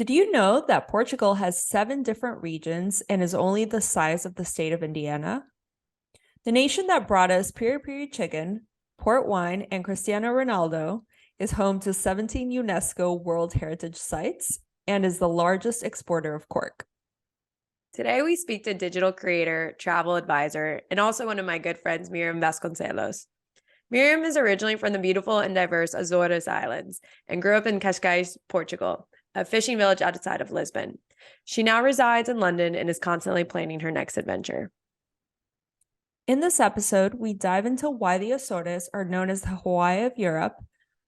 Did you know that Portugal has 7 different regions and is only the size of the state of Indiana? The nation that brought us piri piri chicken, port wine, and Cristiano Ronaldo is home to 17 UNESCO World Heritage Sites and is the largest exporter of cork. Today, we speak to digital creator, travel advisor, and also one of my good friends, Miriam Vasconcelos. Miriam is originally from the beautiful and diverse Azores Islands and grew up in Cascais, Portugal, a fishing village outside of Lisbon. She now resides in London and is constantly planning her next adventure. In this episode, we dive into why the Azores are known as the Hawaii of Europe,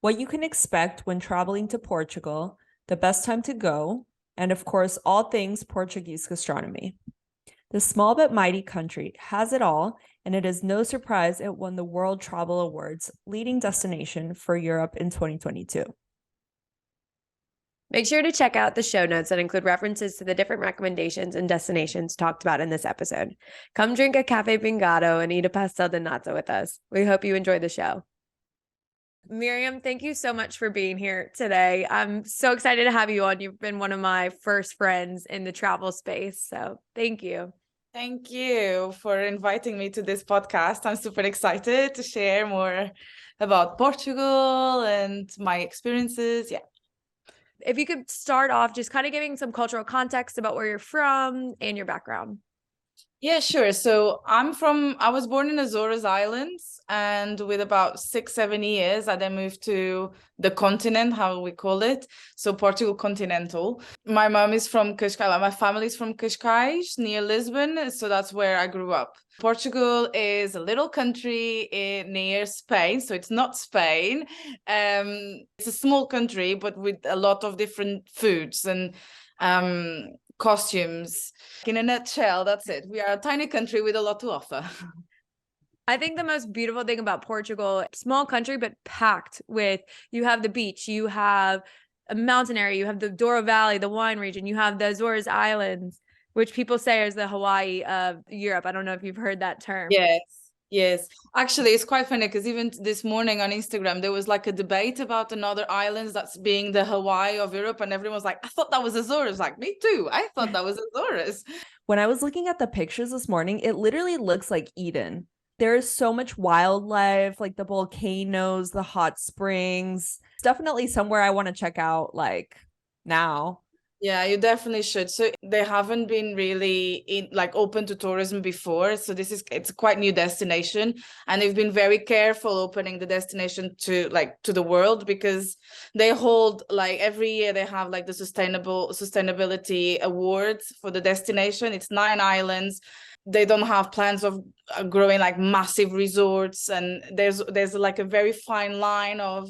what you can expect when traveling to Portugal, the best time to go, and of course, all things Portuguese gastronomy. This small but mighty country has it all, and it is no surprise it won the World Travel Awards leading destination for Europe in 2022. Make sure to check out the show notes that include references to the different recommendations and destinations talked about in this episode. Come drink a cafe bingado and eat a pastel de nata with us. We hope you enjoy the show. Miriam, thank you so much for being here today. I'm so excited to have you on. You've been one of my first friends in the travel space, so thank you. Thank you for inviting me to this podcast. I'm super excited to share more about Portugal and my experiences. Yeah. If you could start off just kind of giving some cultural context about where you're from and your background. Yeah, sure. So I was born in Azores Islands, and with about 6-7 years, I then moved to the continent, how we call it. So Portugal continental. My mom is from Cascais. My family is from Cascais near Lisbon. So that's where I grew up. Portugal is a little country near Spain. So it's not Spain. It's a small country, but with a lot of different foods and costumes. In a nutshell, that's it. We are a tiny country with a lot to offer. I think the most beautiful thing about Portugal, small country, but packed with, you have the beach, you have a mountain area, you have the Douro Valley, the wine region, you have the Azores Islands, which people say is the Hawaii of Europe. I don't know if you've heard that term. Yes. Actually, it's quite funny because even this morning on Instagram, there was like a debate about another islands that's being the Hawaii of Europe. And everyone was like, I thought that was Azores. Like, me too. I thought that was Azores. When I was looking at the pictures this morning, it literally looks like Eden. There is so much wildlife, like the volcanoes, the hot springs. It's definitely somewhere I want to check out like now. Yeah, you definitely should. So they haven't been really open to tourism before. So it's a quite new destination, and they've been very careful opening the destination to the world, because they hold every year they have the sustainability awards for the destination. It's 9 islands. They don't have plans of growing massive resorts, and there's a very fine line of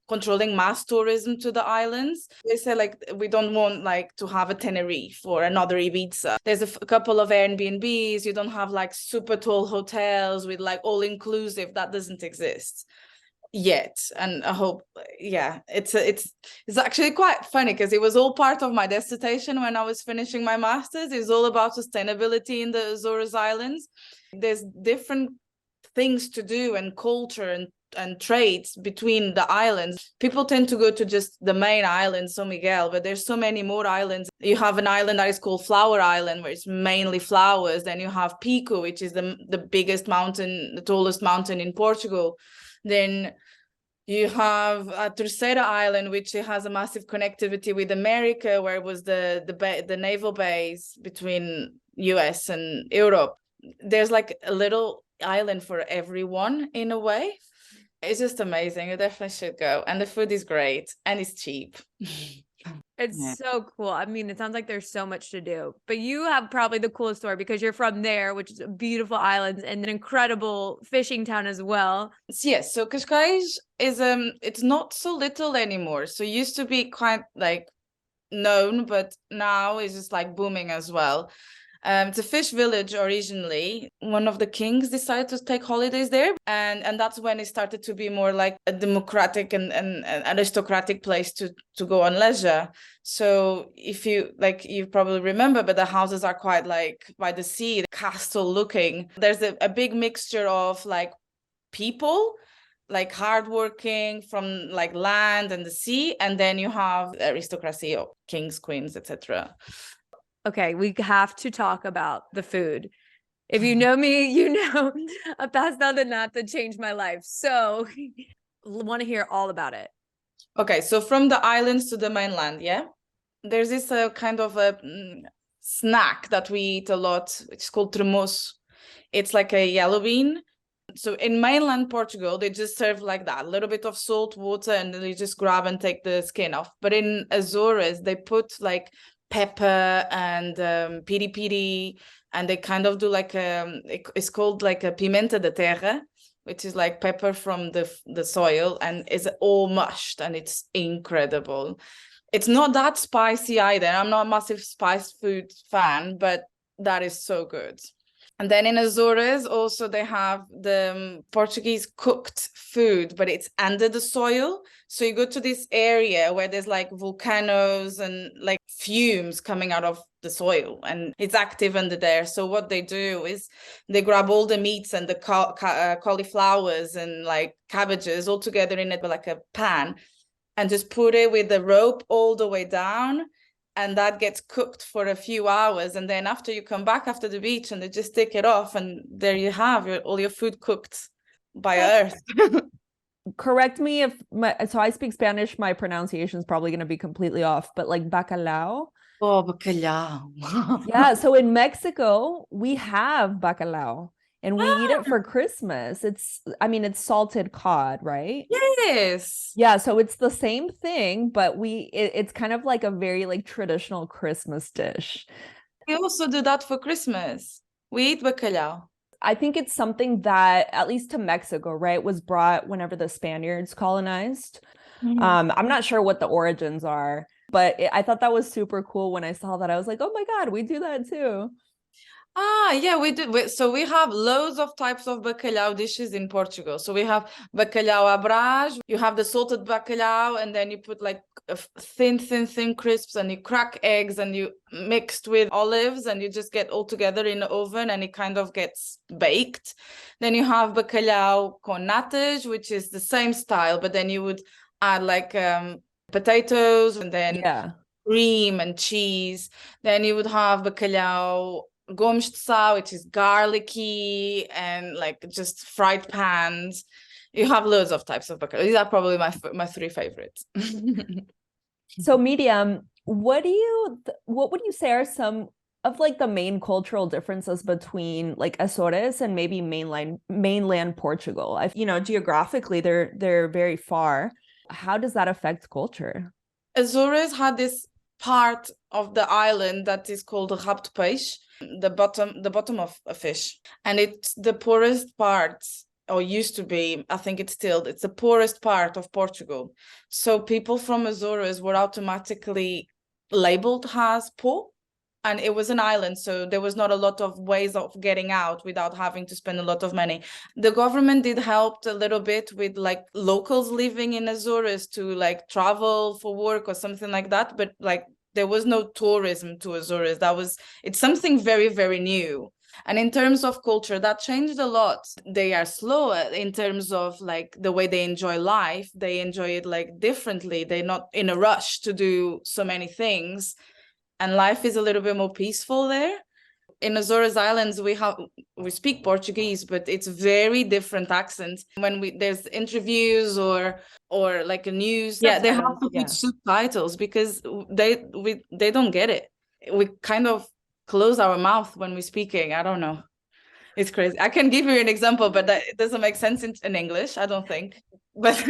controlling mass tourism to the islands. They say we don't want to have a Tenerife or another Ibiza. There's a couple of Airbnbs. You don't have super tall hotels with all inclusive. That doesn't exist yet, and I hope it's actually quite funny because it was all part of my dissertation when I was finishing my master's. It's all about sustainability in the Azores Islands. There's different things to do and culture and trades between the islands. People tend to go to just the main island, São Miguel, but there's so many more islands. You have an island that is called Flower Island, where it's mainly flowers. Then you have Pico, which is the biggest mountain, the tallest mountain in Portugal. Then you have Terceira Island, which has a massive connectivity with America, where it was the naval base between US and Europe. There's a little island for everyone in a way. It's just amazing. You definitely should go. And the food is great and it's cheap. It's so cool. I mean, it sounds like there's so much to do, but you have probably the coolest story because you're from there, which is a beautiful island and an incredible fishing town as well. Yes. So Cascais is it's not so little anymore. So it used to be quite known, but now it's just booming as well. It's a fish village originally. One of the kings decided to take holidays there, and that's when it started to be more like a democratic and aristocratic place to go on leisure. So if you you probably remember, but the houses are quite by the sea, castle looking. There's a big mixture of people like hardworking from like land and the sea, and then you have aristocracy or kings, queens, etc. Okay, we have to talk about the food. If you know me, you know a pastel de nata changed my life. So want to hear all about it. Okay, so from the islands to the mainland, yeah, there's this kind of a snack that we eat a lot. It's called tremoço. It's like a yellow bean. So in mainland Portugal, they just serve like that, a little bit of salt water, and then you just grab and take the skin off. But in Azores, they put like pepper and piri piri, and they kind of do like it's called like a pimenta de terra, which is like pepper from the soil, and is all mushed, and it's incredible. It's not that spicy either. I'm not a massive spice food fan, but that is so good. And then in Azores, also they have the Portuguese cooked food, but it's under the soil. So you go to this area where there's like volcanoes and like fumes coming out of the soil, and it's active under there. So what they do is they grab all the meats and the cauliflowers and like cabbages all together in it, like a pan, and just put it with the rope all the way down, and that gets cooked for a few hours, and then after you come back after the beach, and they just take it off, and there you have all your food cooked by earth. Correct me if so I speak Spanish, my pronunciation is probably going to be completely off, but like bacalao. Oh, bacalhau. Yeah, so in Mexico, we have bacalao and we eat it for Christmas. I mean, it's salted cod, right? Yes. Yeah, so it's the same thing, but it's kind of like a very like traditional Christmas dish. We also do that for Christmas. We eat bacalhau. I think it's something that, at least to Mexico, right, was brought whenever the Spaniards colonized. I'm not sure what the origins are, but I thought that was super cool when I saw that. I was like, oh my God, we do that too. Yeah, we do. So we have loads of types of bacalhau dishes in Portugal. So we have bacalhau à Brás, you have the salted bacalhau, and then you put like thin crisps, and you crack eggs, and you mixed with olives, and you just get all together in the oven, and it kind of gets baked. Then you have bacalhau com natas, which is the same style, but then you would add like potatoes, and then Yeah. cream and cheese. Then you would have bacalhau gomes de sal, which is garlicky and like just fried pans. You have loads of types of bacalhau. These are probably my three favorites. So Miriam, what would you say are some of like the main cultural differences between like Azores and maybe mainland Portugal? Geographically they're very far. How does that affect culture? Azores had this part of the island that is called the rabo de peixe, the bottom of a fish, and it's the poorest part, or used to be. I think it's the poorest part of Portugal. So people from Azores were automatically labeled as poor, and it was an island, so there was not a lot of ways of getting out without having to spend a lot of money. The government did help a little bit with like locals living in Azores to like travel for work or something like that, but like there was no tourism to Azores. It's something very, very new. And in terms of culture, that changed a lot. They are slower in terms of like the way they enjoy life. They enjoy it like differently. They're not in a rush to do so many things, and life is a little bit more peaceful there. In Azores Islands, we speak Portuguese, but it's very different accents. When there's interviews or like a news, they have to put subtitles because they don't get it. We kind of close our mouth when we're speaking. I don't know. It's crazy. I can give you an example, but it doesn't make sense in English, I don't think. But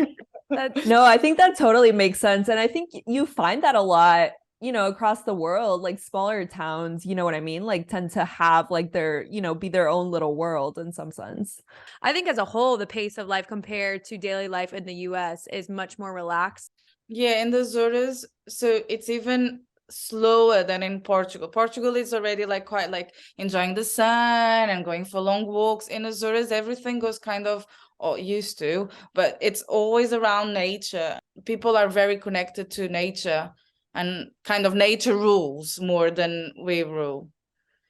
no, I think that totally makes sense. And I think you find that a lot, across the world, like smaller towns, you know what I mean? Like tend to have like their, be their own little world in some sense. I think as a whole, the pace of life compared to daily life in the US is much more relaxed. Yeah, in the Azores, so it's even slower than in Portugal. Portugal is already like quite like enjoying the sun and going for long walks. In Azores, everything goes kind of, or used to, but it's always around nature. People are very connected to nature, and kind of nature rules more than we rule,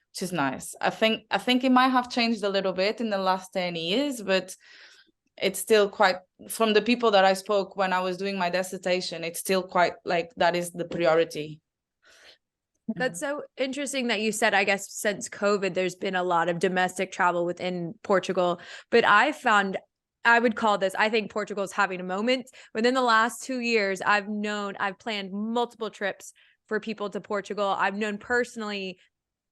which is nice. I think it might have changed a little bit in the last 10 years, but it's still quite, from the people that I spoke when I was doing my dissertation, it's still quite like that is the priority. That's so interesting that you said, I guess, since COVID, there's been a lot of domestic travel within Portugal. But I found, I would call this, I think Portugal's having a moment. Within the last 2 years, I've planned multiple trips for people to Portugal. I've known personally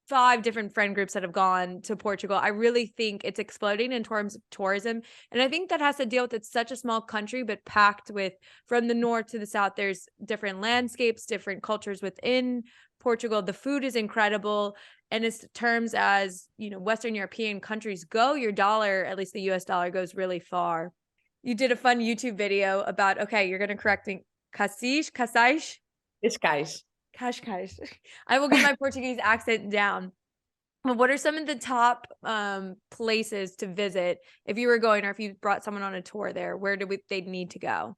5 different friend groups that have gone to Portugal. I really think it's exploding in terms of tourism. And I think that has to deal with it's such a small country, but packed with, from the north to the south, there's different landscapes, different cultures within Portugal. The food is incredible. And as terms as, Western European countries go, your dollar, at least the US dollar, goes really far. You did a fun YouTube video about, okay, you're going to correct me, Cascais? Cascais. Cascais. I will get my Portuguese accent down. But what are some of the top places to visit if you were going, or if you brought someone on a tour there? Where they'd need to go?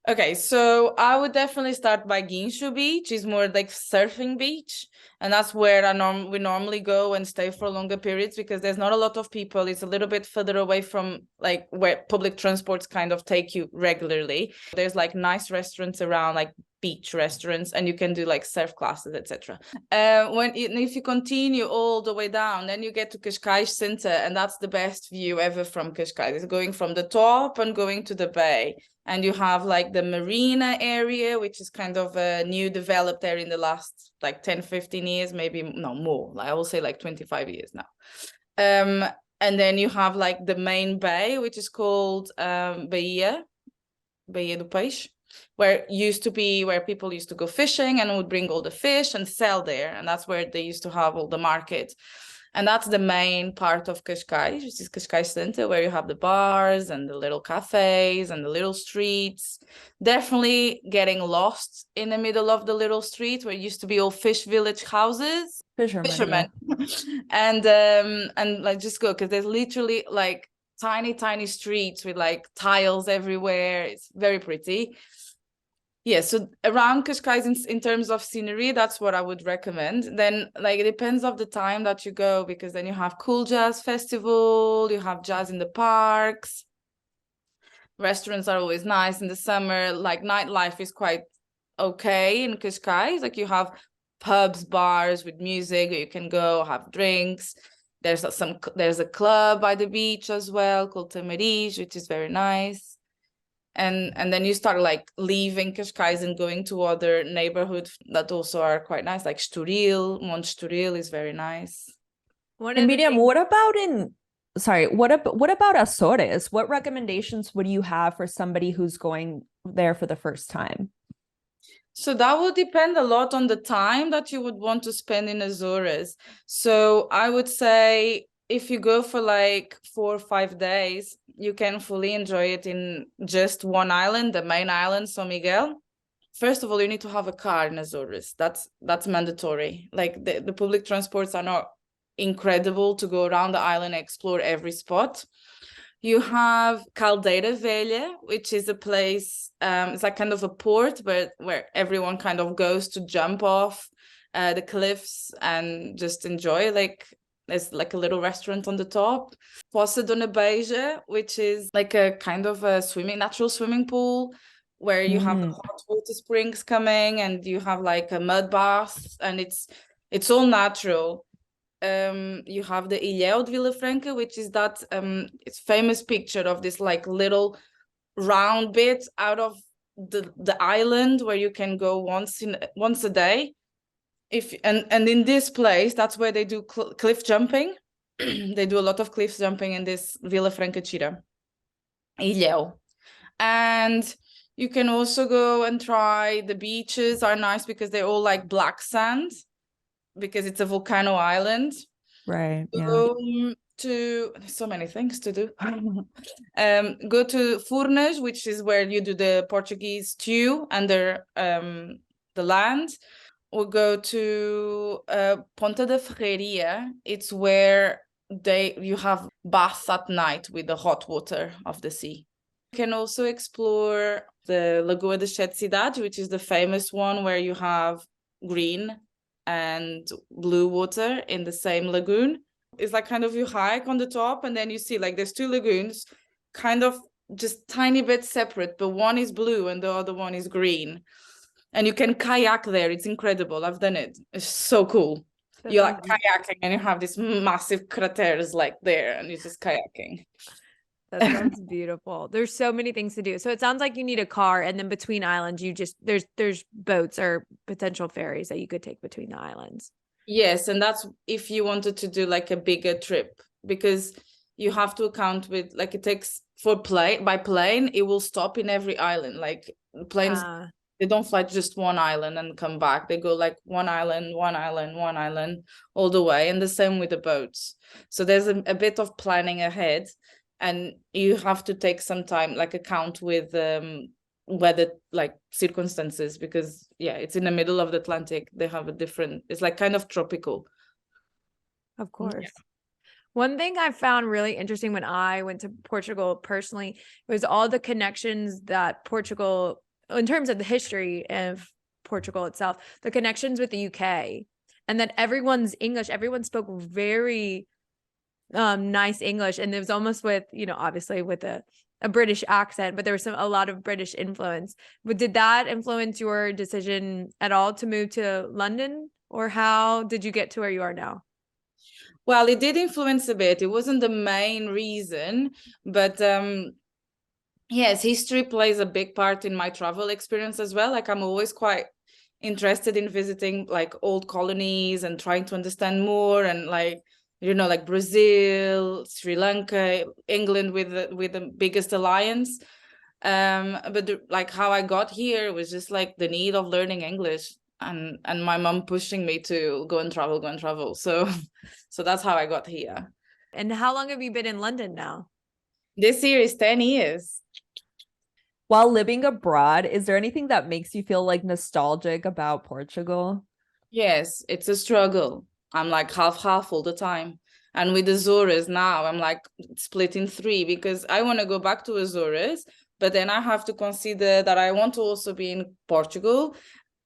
Okay, so I would definitely start by Guincho Beach. It's more like surfing beach, and that's where we normally go and stay for longer periods because there's not a lot of people. It's a little bit further away from like where public transports kind of take you regularly. There's like nice restaurants around, like beach restaurants, and you can do like surf classes, etc. If you continue all the way down, then you get to Cascais Center, and that's the best view ever from Cascais. It's going from the top and going to the bay. And you have like the marina area, which is kind of a new developed area in the last like 10, 15 years, maybe no more. I will say like 25 years now. And then you have like the main bay, which is called Baía do Peixe, where people used to go fishing and would bring all the fish and sell there. And that's where they used to have all the market. And that's the main part of Cascais, which is Cascais Center, where you have the bars and the little cafes and the little streets. Definitely getting lost in the middle of the little street where used to be all fish village houses. Fishermen. And like just go, because there's literally like tiny streets with like tiles everywhere. It's very pretty. Yeah, so around Cascais in terms of scenery, that's what I would recommend. Then like it depends of the time that you go, because then you have cool jazz festival, you have jazz in the parks. Restaurants are always nice in the summer. Like nightlife is quite okay in Cascais. Like you have pubs, bars with music, you can go have drinks. There's a club by the beach as well called Tamariz, which is very nice. And then you start like leaving Cascais and going to other neighborhoods that also are quite nice, like Estoril. Monte Estoril is very nice. And Miriam, what about Azores? What recommendations would you have for somebody who's going there for the first time? So that would depend a lot on the time that you would want to spend in Azores. So I would say if you go for like 4 or 5 days, you can fully enjoy it in just one island, the main island, São Miguel. First of all, you need to have a car in Azores. That's mandatory. Like the public transports are not incredible to go around the island and explore every spot. You have Caldeira Velha, which is a place, it's like kind of a port where everyone kind of goes to jump off the cliffs and just enjoy. Like there's like a little restaurant on the top. Poça Dona Beija, which is like a kind of a natural swimming pool where you have the hot water springs coming and you have like a mud bath, and it's all natural. You have the Ilhéu de Vila Franca, which is that it's famous picture of this like little round bit out of the island where you can go once a day. And in this place, that's where they do cliff jumping. They do a lot of cliff jumping in this Vila Franca Tira, Ilhéu. And you can also go and try, the beaches are nice because they're all like black sand, because it's a volcano island. Right. Go to so many things to do. Go to Furnas, which is where you do the Portuguese stew under the land. Or go to Ponta da Ferreria. It's where you have baths at night with the hot water of the sea. You can also explore the Lagoa de Sete Cidades, which is the famous one where you have green and blue water in the same lagoon. It's like kind of you hike on the top and then you see like there's 2 lagoons. kind of just tiny bit separate, but one is blue and the other one is green. And you can kayak there. It's incredible. I've done it. It's so cool. That You're like sounds- kayaking and you have these massive craters like there and you're just kayaking. That sounds beautiful. There's so many things to do. So it sounds like you need a car, and then between islands, you just there's boats or potential ferries that you could take between the islands. Yes, and that's if you wanted to do like a bigger trip, because you have to account with like it takes by plane, it will stop in every island. Like planes, they don't fly just one island and come back. They go like one island, one island, one island all the way, and the same with the boats. So there's a bit of planning ahead, and you have to take some time, like account with weather like circumstances, because it's in the middle of the Atlantic. They have it's like kind of tropical. Of course. One thing I found really interesting when I went to Portugal personally was all the connections that Portugal, in terms of the history of Portugal itself, the connections with the UK, and that everyone's English, everyone spoke very nice English, and it was almost with, obviously with a British accent, but there was a lot of British influence. But did that influence your decision at all to move to London, or how did you get to where you are now? Well, it did influence a bit. It wasn't the main reason, but yes, history plays a big part in my travel experience as well. Like I'm always quite interested in visiting like old colonies and trying to understand more, and like like Brazil, Sri Lanka, England with the biggest alliance. But like how I got here was just like the need of learning English, and my mom pushing me to go and travel. So that's how I got here. And how long have you been in London now? This year is 10 years. While living abroad, is there anything that makes you feel like nostalgic about Portugal? Yes, it's a struggle. I'm like half all the time. And with Azores now, I'm like split in three, because I want to go back to Azores, but then I have to consider that I want to also be in Portugal,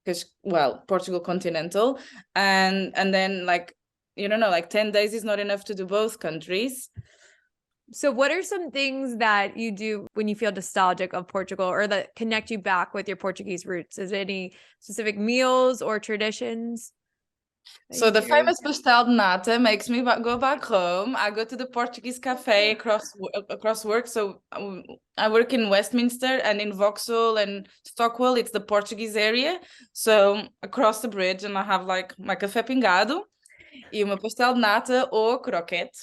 because, well, Portugal continental. And then like, like 10 days is not enough to do both countries. So what are some things that you do when you feel nostalgic of Portugal, or that connect you back with your Portuguese roots? Is there any specific meals or traditions? So the famous pastel de nata makes me go back home. I go to the Portuguese cafe across work. So I work in Westminster, and in Vauxhall and Stockwell, it's the Portuguese area. So across the bridge, and I have like my café pingado e uma pastel de nata or croquette.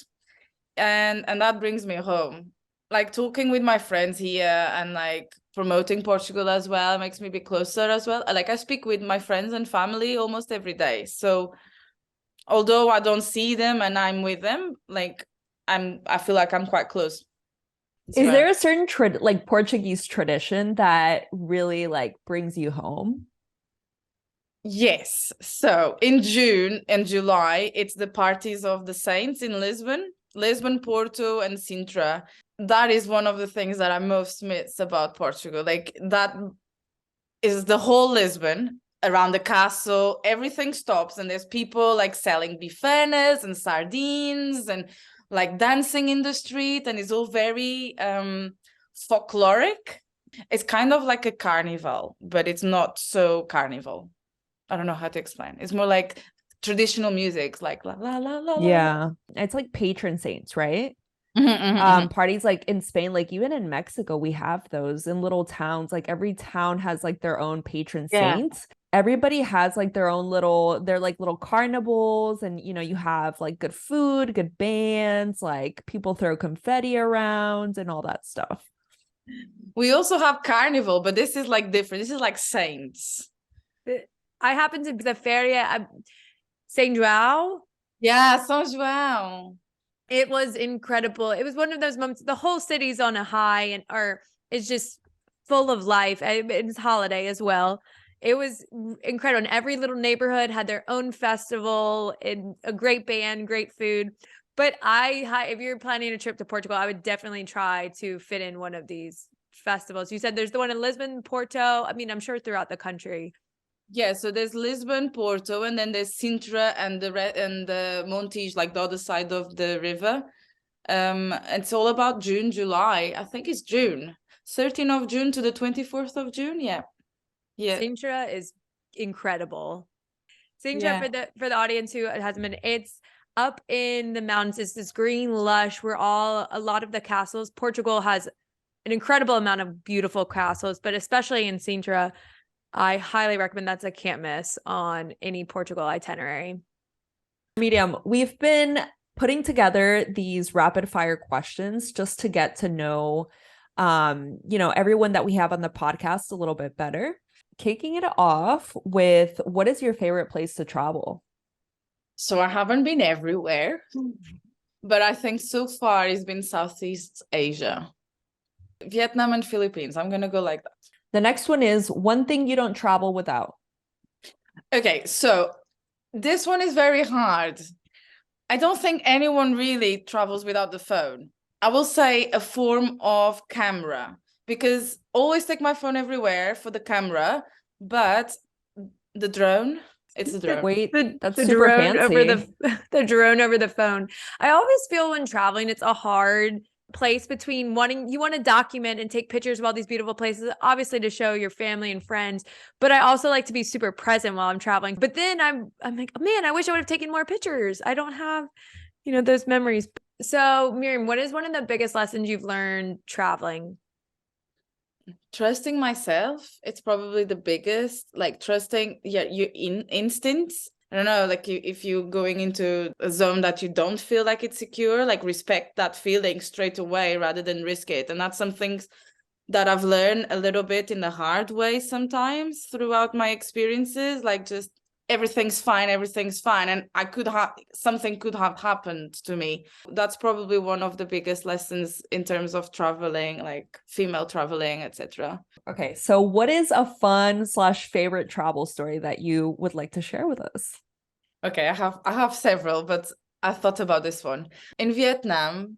And that brings me home. Like talking with my friends here and like promoting Portugal as well makes me be closer as well. Like I speak with my friends and family almost every day. So although I don't see them and I'm with them, like I feel like I'm quite close. Is there a certain like Portuguese tradition that really like brings you home? Yes. So in June and July, it's the parties of the saints in Lisbon, Porto, and Sintra. That is one of the things that I most miss about Portugal. Like that is the whole Lisbon around the castle. Everything stops, and there's people like selling bifanas and sardines and like dancing in the street, and it's all very folkloric. It's kind of like a carnival, but it's not so carnival. I don't know how to explain. It's more like traditional music, like la la la la. Yeah, it's like patron saints, right? Parties like in Spain, like even in Mexico, we have those in little towns. Like every town has like their own patron saints. Everybody has like they're like little carnivals, and you have like good food, good bands, like people throw confetti around and all that stuff. We also have carnival, but this is like different. This is like saints. I happened to the feria, Saint João. Yeah, São João. It was incredible. It was one of those moments. The whole city's on a high, it's just full of life. It's holiday as well. It was incredible. And every little neighborhood had their own festival, and a great band, great food. But if you're planning a trip to Portugal, I would definitely try to fit in one of these festivals. You said there's the one in Lisbon, Porto. I mean, I'm sure throughout the country. Yeah, so there's Lisbon, Porto, and then there's Sintra and the Montijo, like the other side of the river. It's all about June, July. I think it's June. 13th of June to the 24th of June. Yeah. Yeah. Sintra is incredible. Sintra, Yeah. for the audience who hasn't been, it's up in the mountains. It's this green lush where a lot of the castles. Portugal has an incredible amount of beautiful castles, but especially in Sintra, I highly recommend. That's a can't miss on any Portugal itinerary. Miriam, we've been putting together these rapid fire questions just to get to know, everyone that we have on the podcast a little bit better. Kicking it off with, what is your favorite place to travel? So I haven't been everywhere, but I think so far it's been Southeast Asia, Vietnam and Philippines. I'm going to go like that. The next one is one thing you don't travel without. Okay, so this one is very hard. I don't think anyone really travels without the phone. I will say a form of camera, because always take my phone everywhere for the camera, but the drone, it's the drone. Wait, that's the super drone over fancy. the drone over the phone. I always feel when traveling, it's a hard place between you want to document and take pictures of all these beautiful places, obviously to show your family and friends, but I also like to be super present while I'm traveling. But then I'm like, oh, man, I wish I would have taken more pictures. I don't have, those memories. So Miriam, what is one of the biggest lessons you've learned traveling? Trusting myself. It's probably the biggest, like trusting your instincts. I don't know, like if you're going into a zone that you don't feel like it's secure, like respect that feeling straight away rather than risk it. And that's some things that I've learned a little bit in the hard way sometimes throughout my experiences, like just everything's fine, and something could have happened to me. That's probably one of the biggest lessons in terms of traveling, like female traveling, etc. Okay, so what is a fun/favorite travel story that you would like to share with us? Okay, I have several, but I thought about this one. In Vietnam,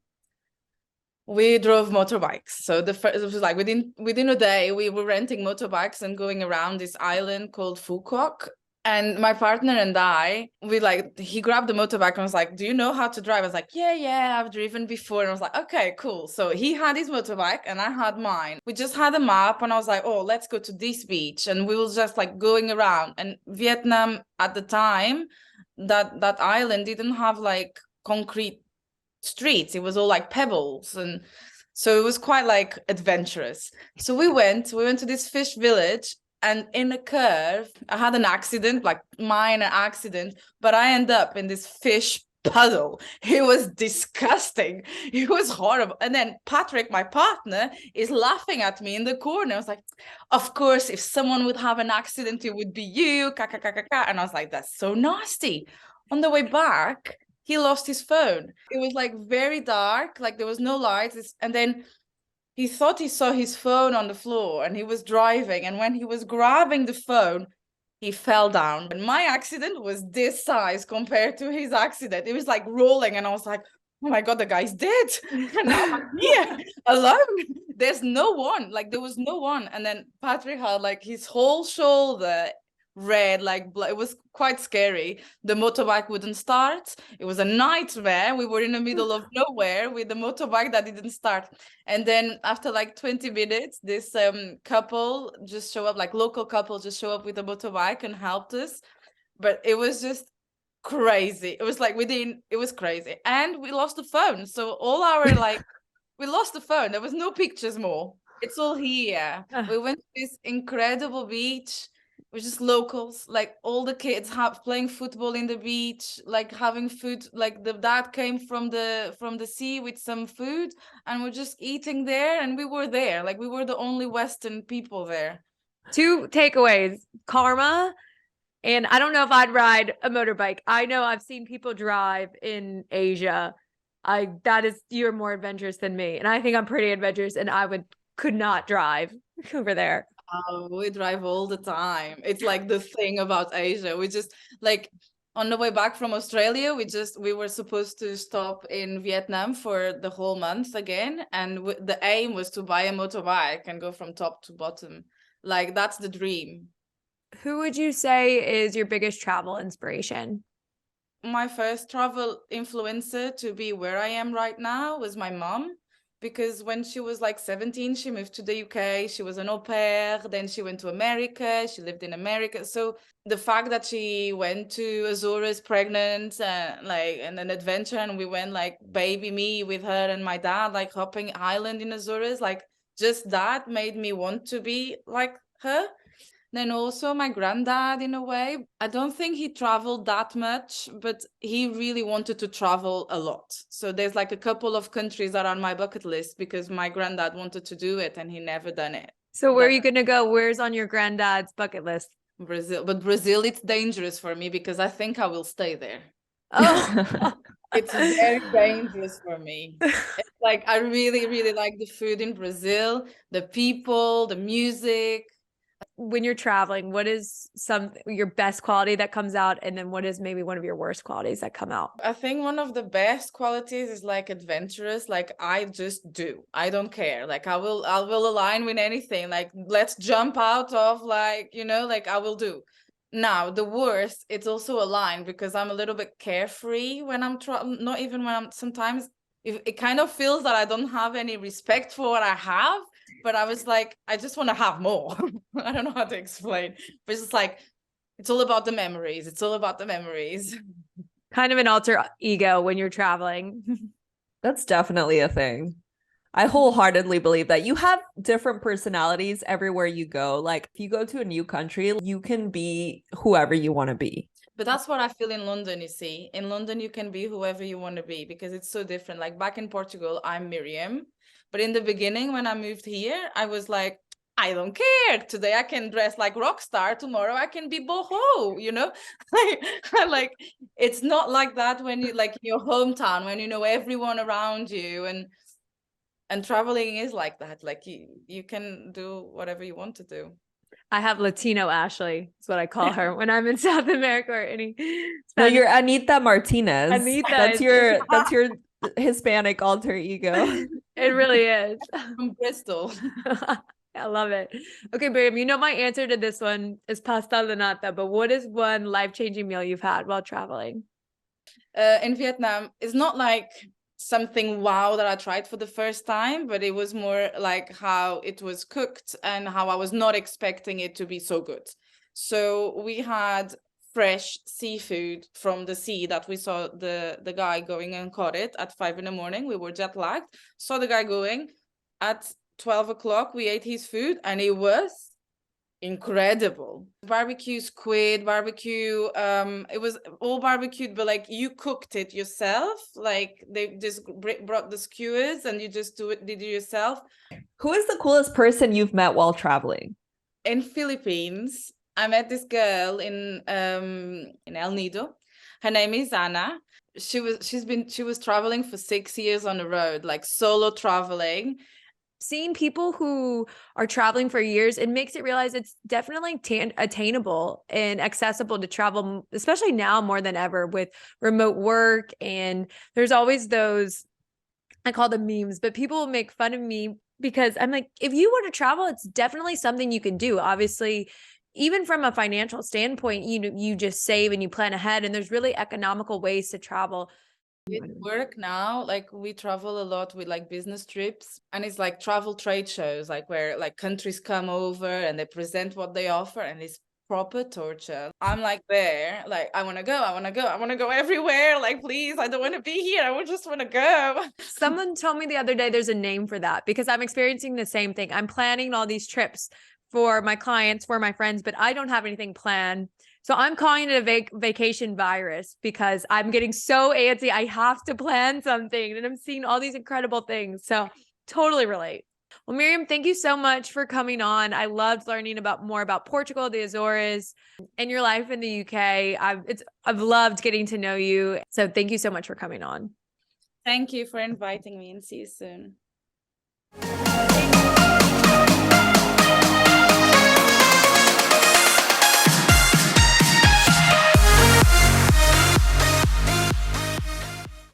we drove motorbikes. So the first, it was like within a day, we were renting motorbikes and going around this island called Phu Quoc. And my partner and I, he grabbed the motorbike and was like, do you know how to drive? I was like, yeah, I've driven before. And I was like, okay, cool. So he had his motorbike and I had mine. We just had a map and I was like, oh, let's go to this beach. And we was just like going around. And Vietnam at the time, that island didn't have like concrete streets. It was all like pebbles. And so it was quite like adventurous. So we went to this fish village. And in a curve, I had an accident, like minor accident, but I end up in this fish puddle. It was disgusting. It was horrible. And then Patrick, my partner, is laughing at me in the corner. I was like, of course, if someone would have an accident, it would be you. And I was like, that's so nasty. On the way back, he lost his phone. It was like very dark, like there was no lights. And then he thought he saw his phone on the floor and he was driving. And when he was grabbing the phone, he fell down. And my accident was this size compared to his accident. It was like rolling. And I was like, oh my God, the guy's dead. And now I'm here alone. There's no one. Like there was no one. And then Patrick had like his whole shoulder red, like it was quite scary. The motorbike wouldn't start. It was a nightmare. We were in the middle of nowhere with the motorbike that didn't start. And then after like 20 minutes, this couple just show up, like local couple just show up with a motorbike and helped us. But it was just crazy. It was like it was crazy. And we lost the phone. So all our we lost the phone. There was no pictures more. It's all here. We went to this incredible beach. We're just locals, like all the kids playing football in the beach, like having food. Like the dad came from the sea with some food, and we're just eating there. And we were there, like we were the only Western people there. 2 takeaways: karma, and I don't know if I'd ride a motorbike. I know I've seen people drive in Asia. You're more adventurous than me, and I think I'm pretty adventurous, and could not drive over there. We drive all the time. It's like the thing about Asia. We just like on the way back from Australia, we were supposed to stop in Vietnam for the whole month again. And the aim was to buy a motorbike and go from top to bottom. Like that's the dream. Who would you say is your biggest travel inspiration? my first travel influencer to be where I am right now was my mom, because when she was like 17, she moved to the UK. She was an au pair. Then she went to America. She lived in America. So the fact that she went to Azores pregnant, and an adventure, and we went like baby me with her and my dad, like hopping island in Azores, like just that made me want to be like her. Then also my granddad, in a way, I don't think he traveled that much, but he really wanted to travel a lot. So there's like a couple of countries that are on my bucket list because my granddad wanted to do it and he never done it. So where are you going to go? Where's on your granddad's bucket list? Brazil. But Brazil, it's dangerous for me because I think I will stay there. Oh, It's very dangerous for me. It's like I really, really like the food in Brazil, the people, the music. when you're traveling, what is your best quality that comes out? And then what is maybe one of your worst qualities that come out? I think one of the best qualities is like adventurous. Like I just do. I don't care. Like I will align with anything. Like let's jump out of like, like I will do. Now, the worst, it's also a line because I'm a little bit carefree when I'm not even when I'm sometimes it kind of feels that I don't have any respect for what I have, but I was like, I just want to have more. I don't know how to explain, but it's just like, it's all about the memories. It's all about the memories. Kind of an alter ego when you're traveling. That's definitely a thing. I wholeheartedly believe that you have different personalities everywhere you go. Like if you go to a new country, you can be whoever you want to be. But that's what I feel in London, you see. In London, you can be whoever you want to be because it's so different. Like back in Portugal, I'm Miriam. But in the beginning, when I moved here, I was like, I don't care. Today I can dress like rock star. Tomorrow I can be boho, like it's not like that when you like in your hometown, when you know everyone around you, and traveling is like that. Like you can do whatever you want to do. I have Latino Ashley. That's what I call her when I'm in South America or any No, Spanish. you're Anita Martinez. Anita That's is- your Hispanic alter ego. It really is. From Bristol. I love it. Okay, Miriam, you know my answer to this one is pastel de nata, but what is one life-changing meal you've had while traveling? In Vietnam, it's not like something wow that I tried for the first time, but it was more like how it was cooked and how I was not expecting it to be so good. So we had fresh seafood from the sea that we saw the guy going and caught it at 5 a.m. We were jet lagged, saw the guy going at 12 o'clock. We ate his food and it was incredible. Barbecue squid, barbecue, it was all barbecued, but like you cooked it yourself. Like they just brought the skewers and you just did it yourself. Who is the coolest person you've met while traveling? In Philippines, I met this girl in El Nido. Her name is Anna. She was traveling for 6 years on the road, like solo traveling. Seeing people who are traveling for years, it makes it realize it's definitely attainable and accessible to travel, especially now more than ever with remote work. And there's always those, I call them memes, but people will make fun of me because I'm like, if you want to travel, it's definitely something you can do. Obviously, even from a financial standpoint, you just save and you plan ahead, and there's really economical ways to travel. With work now, like we travel a lot with like business trips, and it's like travel trade shows, like where like countries come over and they present what they offer, and it's proper torture. I'm like there, like I want to go everywhere. Like please, I don't want to be here. I just want to go. Someone told me the other day there's a name for that because I'm experiencing the same thing. I'm planning all these trips for my clients, for my friends, but I don't have anything planned. So I'm calling it a vacation virus because I'm getting so antsy. I have to plan something and I'm seeing all these incredible things. So totally relate. Well, Miriam, thank you so much for coming on. I loved learning more about Portugal, the Azores, and your life in the UK. I've loved getting to know you. So thank you so much for coming on. Thank you for inviting me, and see you soon.